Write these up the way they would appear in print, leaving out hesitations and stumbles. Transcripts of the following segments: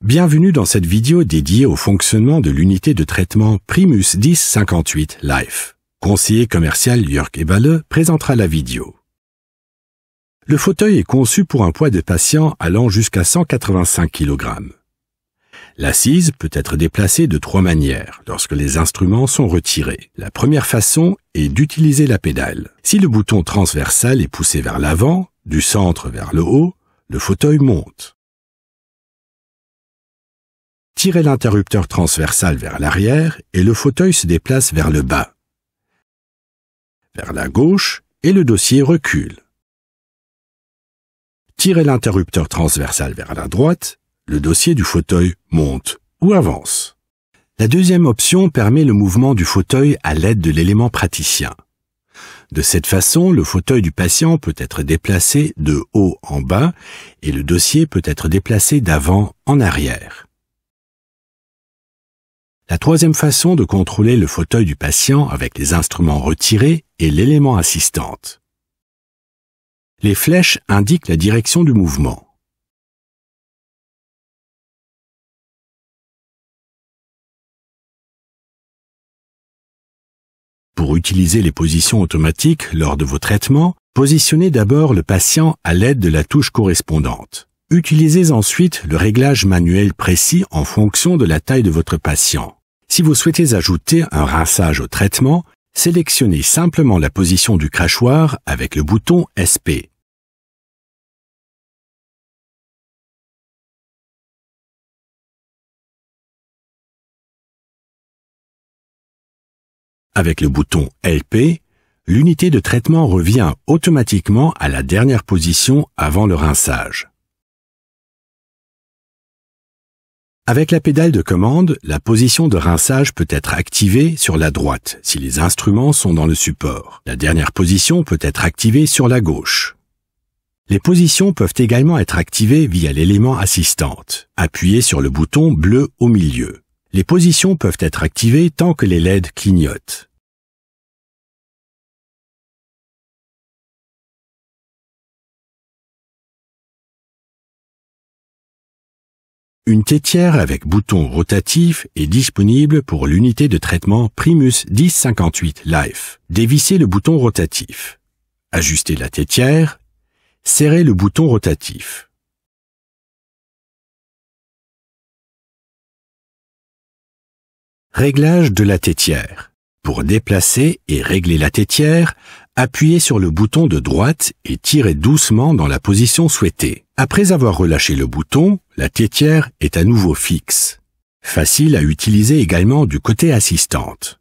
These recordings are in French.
Bienvenue dans cette vidéo dédiée au fonctionnement de l'unité de traitement Primus 1058 Life. Conseiller commercial Jörg Eberle présentera la vidéo. Le fauteuil est conçu pour un poids de patient allant jusqu'à 185 kg. L'assise peut être déplacée de trois manières lorsque les instruments sont retirés. La première façon est d'utiliser la pédale. Si le bouton transversal est poussé vers l'avant, du centre vers le haut, le fauteuil monte. Tirez l'interrupteur transversal vers l'arrière et le fauteuil se déplace vers le bas, vers la gauche et le dossier recule. Tirez l'interrupteur transversal vers la droite, le dossier du fauteuil monte ou avance. La deuxième option permet le mouvement du fauteuil à l'aide de l'élément praticien. De cette façon, le fauteuil du patient peut être déplacé de haut en bas et le dossier peut être déplacé d'avant en arrière. La troisième façon de contrôler le fauteuil du patient avec les instruments retirés est l'élément assistante. Les flèches indiquent la direction du mouvement. Pour utiliser les positions automatiques lors de vos traitements, positionnez d'abord le patient à l'aide de la touche correspondante. Utilisez ensuite le réglage manuel précis en fonction de la taille de votre patient. Si vous souhaitez ajouter un rinçage au traitement, sélectionnez simplement la position du crachoir avec le bouton SP. Avec le bouton LP, l'unité de traitement revient automatiquement à la dernière position avant le rinçage. Avec la pédale de commande, la position de rinçage peut être activée sur la droite si les instruments sont dans le support. La dernière position peut être activée sur la gauche. Les positions peuvent également être activées via l'élément assistante. Appuyez sur le bouton bleu au milieu. Les positions peuvent être activées tant que les LED clignotent. Une tétière avec bouton rotatif est disponible pour l'unité de traitement Primus 1058 Life. Dévissez le bouton rotatif. Ajustez la tétière. Serrez le bouton rotatif. Réglage de la tétière. Pour déplacer et régler la tétière, appuyez sur le bouton de droite et tirez doucement dans la position souhaitée. Après avoir relâché le bouton, la tétière est à nouveau fixe. Facile à utiliser également du côté assistante.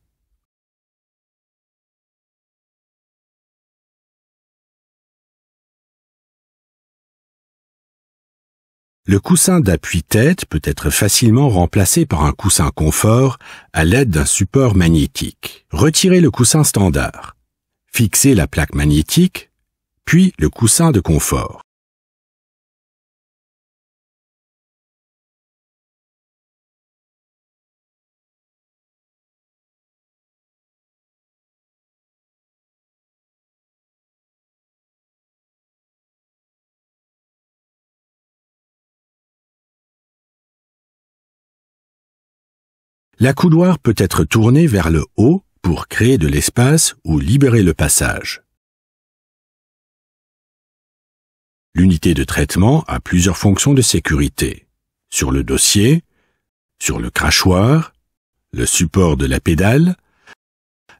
Le coussin d'appui-tête peut être facilement remplacé par un coussin confort à l'aide d'un support magnétique. Retirez le coussin standard. Fixez la plaque magnétique, puis le coussin de confort. La coudoir peut être tournée vers le haut pour créer de l'espace ou libérer le passage. L'unité de traitement a plusieurs fonctions de sécurité. Sur le dossier, sur le crachoir, le support de la pédale,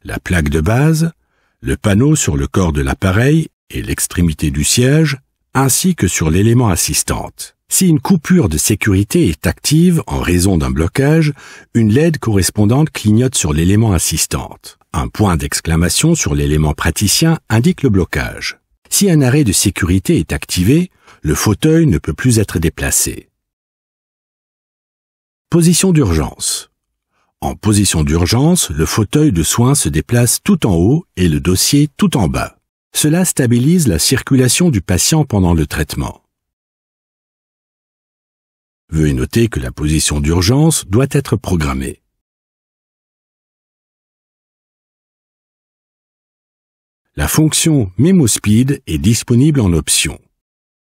la plaque de base, le panneau sur le corps de l'appareil et l'extrémité du siège, ainsi que sur l'élément assistante. Si une coupure de sécurité est active en raison d'un blocage, une LED correspondante clignote sur l'élément assistante. Un point d'exclamation sur l'élément praticien indique le blocage. Si un arrêt de sécurité est activé, le fauteuil ne peut plus être déplacé. Position d'urgence. En position d'urgence, le fauteuil de soins se déplace tout en haut et le dossier tout en bas. Cela stabilise la circulation du patient pendant le traitement. Veuillez noter que la position d'urgence doit être programmée. La fonction Memo Speed est disponible en option.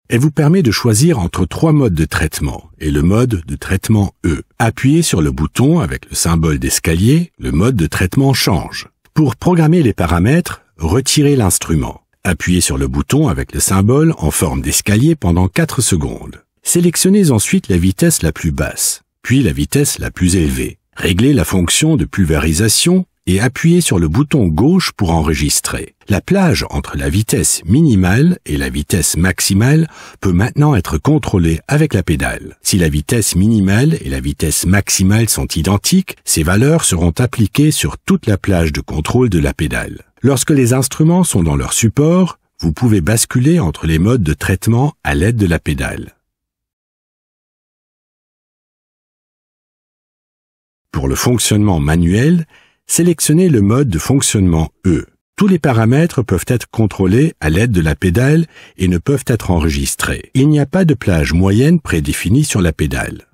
Elle vous permet de choisir entre 3 modes de traitement et le mode de traitement E. Appuyez sur le bouton avec le symbole d'escalier, le mode de traitement change. Pour programmer les paramètres, retirez l'instrument. Appuyez sur le bouton avec le symbole en forme d'escalier pendant 4 secondes. Sélectionnez ensuite la vitesse la plus basse, puis la vitesse la plus élevée. Réglez la fonction de pulvérisation et appuyez sur le bouton gauche pour enregistrer. La plage entre la vitesse minimale et la vitesse maximale peut maintenant être contrôlée avec la pédale. Si la vitesse minimale et la vitesse maximale sont identiques, ces valeurs seront appliquées sur toute la plage de contrôle de la pédale. Lorsque les instruments sont dans leur support, vous pouvez basculer entre les modes de traitement à l'aide de la pédale. Pour le fonctionnement manuel, sélectionnez le mode de fonctionnement E. Tous les paramètres peuvent être contrôlés à l'aide de la pédale et ne peuvent être enregistrés. Il n'y a pas de plage moyenne prédéfinie sur la pédale.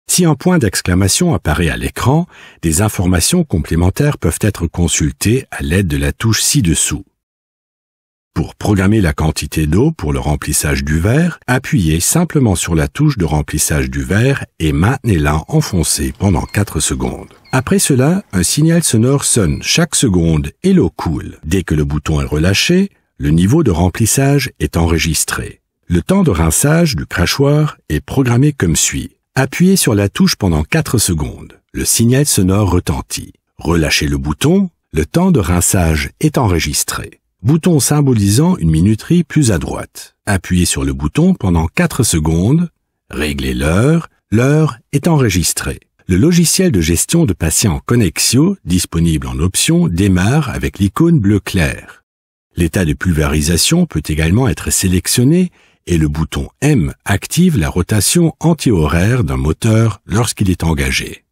Si un point d'exclamation apparaît à l'écran, des informations complémentaires peuvent être consultées à l'aide de la touche ci-dessous. Pour programmer la quantité d'eau pour le remplissage du verre, appuyez simplement sur la touche de remplissage du verre et maintenez-la enfoncée pendant 4 secondes. Après cela, un signal sonore sonne chaque seconde et l'eau coule. Dès que le bouton est relâché, le niveau de remplissage est enregistré. Le temps de rinçage du crachoir est programmé comme suit. Appuyez sur la touche pendant 4 secondes. Le signal sonore retentit. Relâchez le bouton, le temps de rinçage est enregistré. Bouton symbolisant une minuterie plus à droite. Appuyez sur le bouton pendant 4 secondes, réglez l'heure est enregistrée. Le logiciel de gestion de patients Connexio, disponible en option, démarre avec l'icône bleu clair. L'état de pulvérisation peut également être sélectionné et le bouton M active la rotation anti-horaire d'un moteur lorsqu'il est engagé.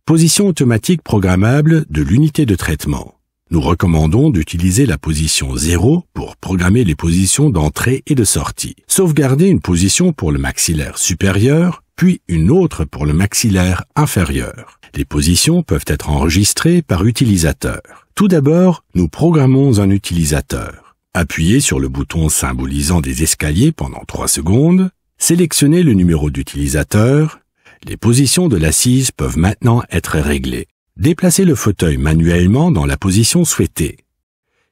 Position automatique programmable de l'unité de traitement. Nous recommandons d'utiliser la position 0 pour programmer les positions d'entrée et de sortie. Sauvegardez une position pour le maxillaire supérieur, puis une autre pour le maxillaire inférieur. Les positions peuvent être enregistrées par utilisateur. Tout d'abord, nous programmons un utilisateur. Appuyez sur le bouton symbolisant des escaliers pendant 3 secondes. Sélectionnez le numéro d'utilisateur. Les positions de l'assise peuvent maintenant être réglées. Déplacez le fauteuil manuellement dans la position souhaitée.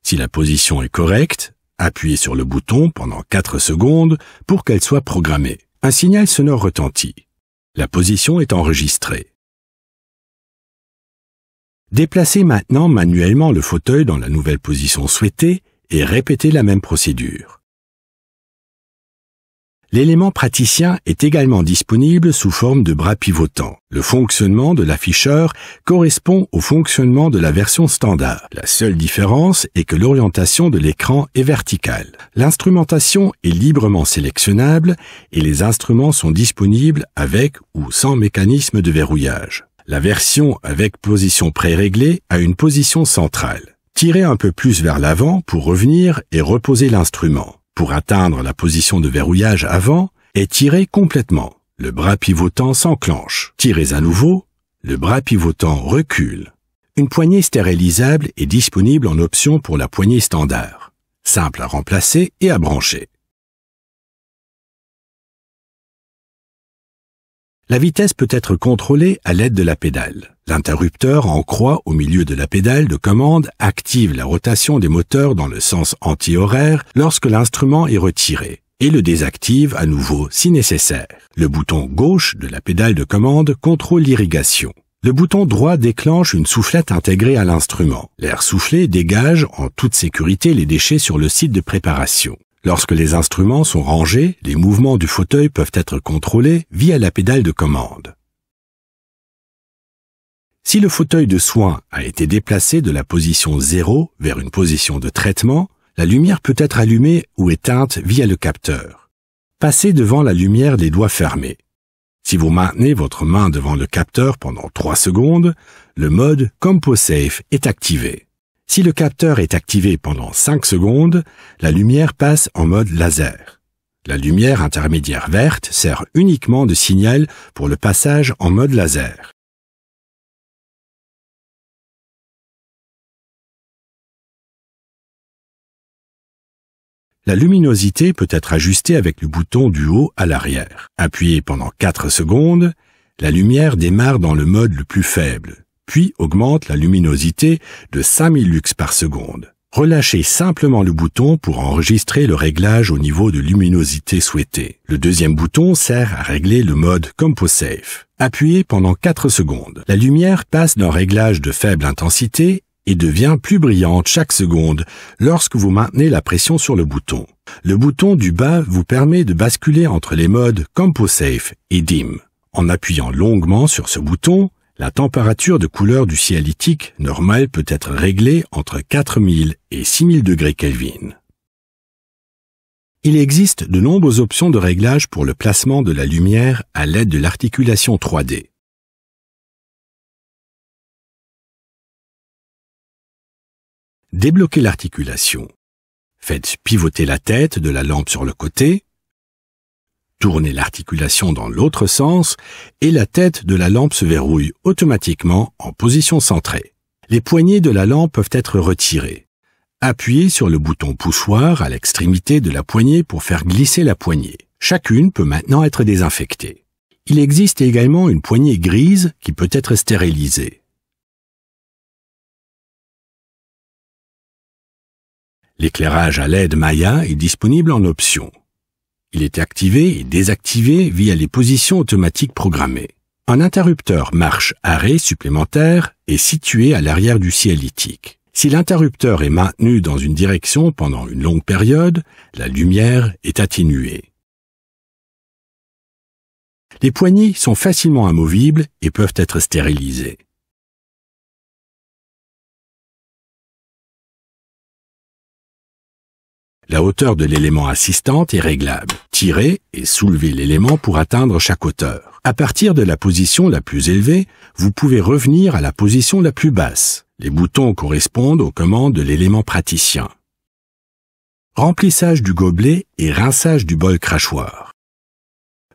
Si la position est correcte, appuyez sur le bouton pendant 4 secondes pour qu'elle soit programmée. Un signal sonore retentit. La position est enregistrée. Déplacez maintenant manuellement le fauteuil dans la nouvelle position souhaitée et répétez la même procédure. L'élément praticien est également disponible sous forme de bras pivotants. Le fonctionnement de l'afficheur correspond au fonctionnement de la version standard. La seule différence est que l'orientation de l'écran est verticale. L'instrumentation est librement sélectionnable et les instruments sont disponibles avec ou sans mécanisme de verrouillage. La version avec position préréglée a une position centrale. Tirez un peu plus vers l'avant pour revenir et reposer l'instrument. Pour atteindre la position de verrouillage avant, étirez complètement. Le bras pivotant s'enclenche. Tirez à nouveau, le bras pivotant recule. Une poignée stérilisable est disponible en option pour la poignée standard. Simple à remplacer et à brancher. La vitesse peut être contrôlée à l'aide de la pédale. L'interrupteur en croix au milieu de la pédale de commande active la rotation des moteurs dans le sens anti-horaire lorsque l'instrument est retiré et le désactive à nouveau si nécessaire. Le bouton gauche de la pédale de commande contrôle l'irrigation. Le bouton droit déclenche une soufflette intégrée à l'instrument. L'air soufflé dégage en toute sécurité les déchets sur le site de préparation. Lorsque les instruments sont rangés, les mouvements du fauteuil peuvent être contrôlés via la pédale de commande. Si le fauteuil de soins a été déplacé de la position 0 vers une position de traitement, la lumière peut être allumée ou éteinte via le capteur. Passez devant la lumière les doigts fermés. Si vous maintenez votre main devant le capteur pendant 3 secondes, le mode CompoSafe est activé. Si le capteur est activé pendant 5 secondes, la lumière passe en mode laser. La lumière intermédiaire verte sert uniquement de signal pour le passage en mode laser. La luminosité peut être ajustée avec le bouton du haut à l'arrière. Appuyez pendant 4 secondes, la lumière démarre dans le mode le plus faible, puis augmente la luminosité de 5000 lux par seconde. Relâchez simplement le bouton pour enregistrer le réglage au niveau de luminosité souhaité. Le deuxième bouton sert à régler le mode CompoSafe. Appuyez pendant 4 secondes. La lumière passe d'un réglage de faible intensité et devient plus brillante chaque seconde lorsque vous maintenez la pression sur le bouton. Le bouton du bas vous permet de basculer entre les modes CompoSafe et Dim. En appuyant longuement sur ce bouton, la température de couleur du cielitique normal peut être réglée entre 4000 et 6000 degrés Kelvin. Il existe de nombreuses options de réglage pour le placement de la lumière à l'aide de l'articulation 3D. Débloquez l'articulation. Faites pivoter la tête de la lampe sur le côté. Tournez l'articulation dans l'autre sens et la tête de la lampe se verrouille automatiquement en position centrée. Les poignées de la lampe peuvent être retirées. Appuyez sur le bouton poussoir à l'extrémité de la poignée pour faire glisser la poignée. Chacune peut maintenant être désinfectée. Il existe également une poignée grise qui peut être stérilisée. L'éclairage à LED Maya est disponible en option. Il est activé et désactivé via les positions automatiques programmées. Un interrupteur marche-arrêt supplémentaire est situé à l'arrière du cielitique. Si l'interrupteur est maintenu dans une direction pendant une longue période, la lumière est atténuée. Les poignées sont facilement amovibles et peuvent être stérilisées. La hauteur de l'élément assistante est réglable. Tirez et soulevez l'élément pour atteindre chaque hauteur. À partir de la position la plus élevée, vous pouvez revenir à la position la plus basse. Les boutons correspondent aux commandes de l'élément praticien. Remplissage du gobelet et rinçage du bol crachoir.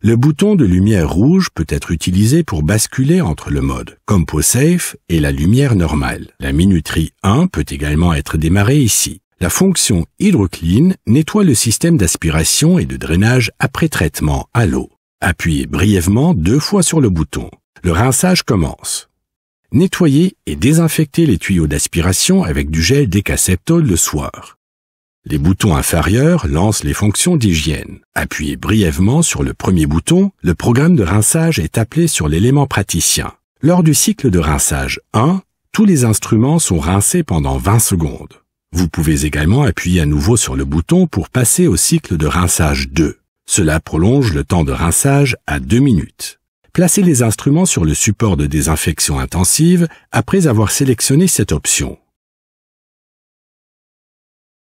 Le bouton de lumière rouge peut être utilisé pour basculer entre le mode CompoSafe et la lumière normale. La minuterie 1 peut également être démarrée ici. La fonction HydroClean nettoie le système d'aspiration et de drainage après traitement à l'eau. Appuyez brièvement 2 fois sur le bouton. Le rinçage commence. Nettoyez et désinfectez les tuyaux d'aspiration avec du gel Decaseptol le soir. Les boutons inférieurs lancent les fonctions d'hygiène. Appuyez brièvement sur le premier bouton, le programme de rinçage est appelé sur l'élément praticien. Lors du cycle de rinçage 1, tous les instruments sont rincés pendant 20 secondes. Vous pouvez également appuyer à nouveau sur le bouton pour passer au cycle de rinçage 2. Cela prolonge le temps de rinçage à 2 minutes. Placez les instruments sur le support de désinfection intensive après avoir sélectionné cette option.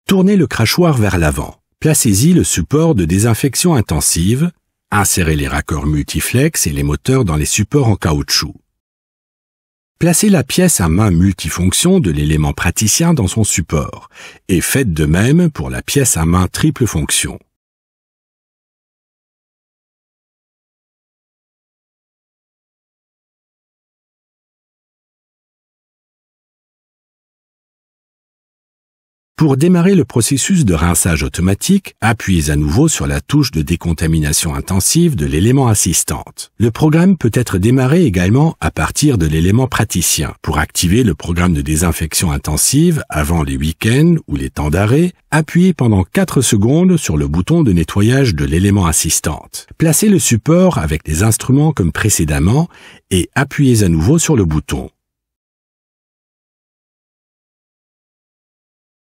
Tournez le crachoir vers l'avant. Placez-y le support de désinfection intensive. Insérez les raccords multiflex et les moteurs dans les supports en caoutchouc. Placez la pièce à main multifonction de l'élément praticien dans son support et faites de même pour la pièce à main triple fonction. Pour démarrer le processus de rinçage automatique, appuyez à nouveau sur la touche de décontamination intensive de l'élément assistante. Le programme peut être démarré également à partir de l'élément praticien. Pour activer le programme de désinfection intensive avant les week-ends ou les temps d'arrêt, appuyez pendant 4 secondes sur le bouton de nettoyage de l'élément assistante. Placez le support avec les instruments comme précédemment et appuyez à nouveau sur le bouton.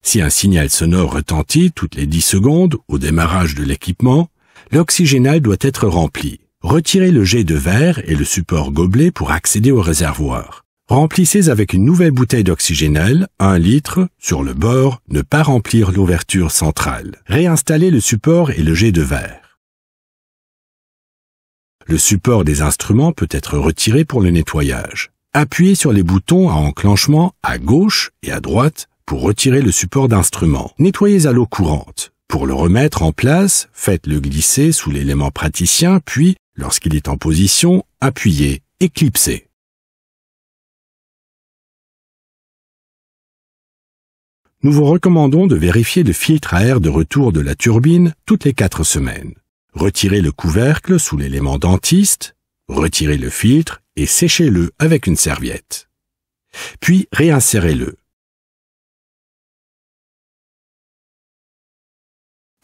Si un signal sonore retentit toutes les 10 secondes au démarrage de l'équipement, l'oxygénal doit être rempli. Retirez le jet de verre et le support gobelet pour accéder au réservoir. Remplissez avec une nouvelle bouteille d'oxygénal, 1 litre, sur le bord, ne pas remplir l'ouverture centrale. Réinstallez le support et le jet de verre. Le support des instruments peut être retiré pour le nettoyage. Appuyez sur les boutons à enclenchement à gauche et à droite pour retirer le support d'instrument. Nettoyez à l'eau courante. Pour le remettre en place, faites-le glisser sous l'élément praticien, puis, lorsqu'il est en position, appuyez et clipsez. nous vous recommandons de vérifier le filtre à air de retour de la turbine toutes les 4 semaines. Retirez le couvercle sous l'élément dentiste, retirez le filtre et séchez-le avec une serviette. Puis réinsérez-le.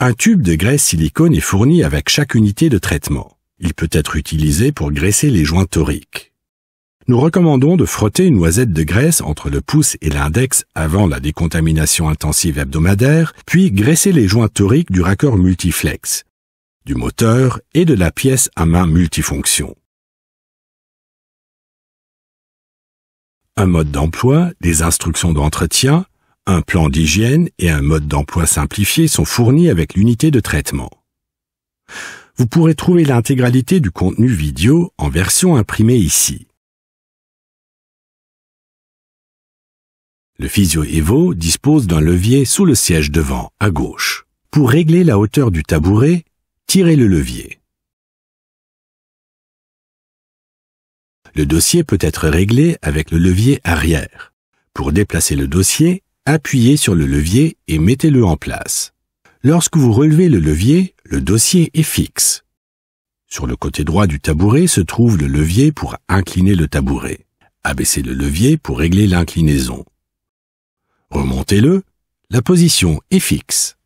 Un tube de graisse silicone est fourni avec chaque unité de traitement. Il peut être utilisé pour graisser les joints toriques. Nous recommandons de frotter une noisette de graisse entre le pouce et l'index avant la décontamination intensive hebdomadaire, puis graisser les joints toriques du raccord multiflex, du moteur et de la pièce à main multifonction. Un mode d'emploi, des instructions d'entretien, un plan d'hygiène et un mode d'emploi simplifié sont fournis avec l'unité de traitement. Vous pourrez trouver l'intégralité du contenu vidéo en version imprimée ici. Le Physio Evo dispose d'un levier sous le siège devant, à gauche. Pour régler la hauteur du tabouret, tirez le levier. Le dossier peut être réglé avec le levier arrière. Pour déplacer le dossier, appuyez sur le levier et mettez-le en place. Lorsque vous relevez le levier, le dossier est fixe. Sur le côté droit du tabouret se trouve le levier pour incliner le tabouret. Abaissez le levier pour régler l'inclinaison. Remontez-le, la position est fixe.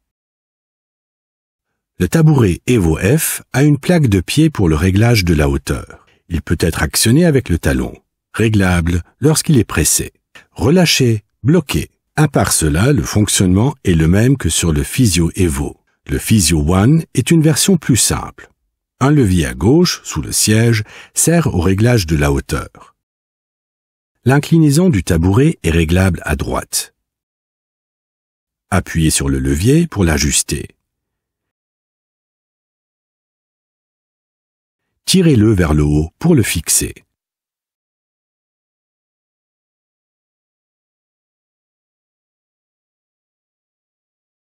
Le tabouret Evo F a une plaque de pied pour le réglage de la hauteur. Il peut être actionné avec le talon, réglable lorsqu'il est pressé, relâché, bloqué. À part cela, le fonctionnement est le même que sur le Physio Evo. Le Physio One est une version plus simple. Un levier à gauche, sous le siège, sert au réglage de la hauteur. L'inclinaison du tabouret est réglable à droite. Appuyez sur le levier pour l'ajuster. Tirez-le vers le haut pour le fixer.